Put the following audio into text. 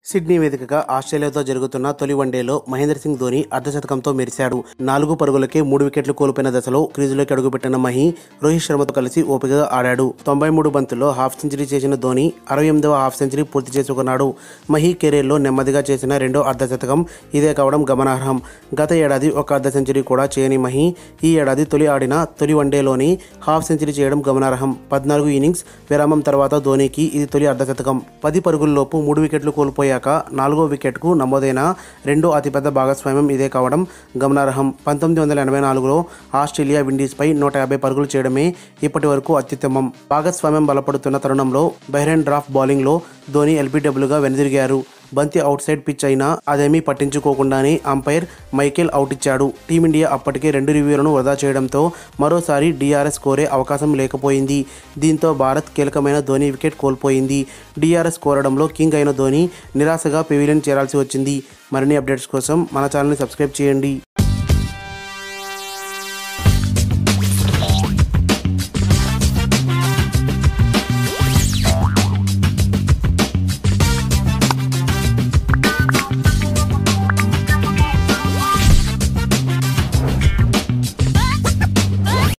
Sydney వేదికగా ఆస్ట్రేలియాతో జరుగుతున్న తొలి వన్డేలో మహేంద్ర సింగ్ ధోని అర్ధశతకంతో మెరిశాడు. 4 పరుగులకే 3 వికెట్లు కోల్పోయిన దశలో క్రీజులోకి అడుగుపెట్టిన మహి రోహిత్ శర్మతో కలిసి ఓపికగా ఆడాడు. 93 బంతుల్లో హాఫ్ సెంచరీ చేసిన ధోని 68వ హాఫ్ సెంచరీ పూర్తి చేసుకున్నాడు. మహి కెరీర్లో నెమ్మదిగా చేసిన రెండో అర్ధశతకం ఇదే కావడం గమనార్హం. గత ఏడాది ఒక అర్ధ సెంచరీ కూడా చేయని మహి ఈ ఏడాది తొలి వన్డేలోని హాఫ్ సెంచరీ చేయడం గమనార్హం. 14 ఇన్నింగ్స్ విరామం తర్వాత ధోనికి ఇది తొలి అర్ధశతకం. 10 పరుగుల్లోపు 3 వికెట్లు కోల్పోయాక 4వ వికెట్కు నమోదైన రెండో అతిపెద్ద భాగస్వామ్యం ఇదే కావడం గమనార్హం. 1984లో ఆస్ట్రేలియా విండీస్పై 150 పరుగులు చేయడమే ఇప్పటి వరకు అత్యుత్తమం. భాగస్వామ్యం బలపడుతున్న తరుణంలో బహ్రెయిన్ డ్రాప్ బౌలింగ్లో ధోని ఎల్బీడబ్ల్యూగా వెనుదిరిగారు. బంతి అవుట్ సైడ్ పిచ్ అయినా అదేమీ పట్టించుకోకుండానే అంపైర్ మైకేల్ అవుట్ ఇచ్చాడు. టీమిండియా అప్పటికే 2 రివ్యూలను వృధా చేయడంతో మరోసారి డీఆర్ఎస్ కోరే అవకాశం లేకపోయింది. దీంతో భారత్ కీలకమైన ధోని వికెట్ కోల్పోయింది. డీఆర్ఎస్ కోరడంలో కింగ్ అయిన ధోని నిరాశగా పెవిలియన్ చేరాల్సి వచ్చింది. మరిన్ని అప్డేట్స్ కోసం మన ఛానల్ని సబ్స్క్రైబ్ చేయండి.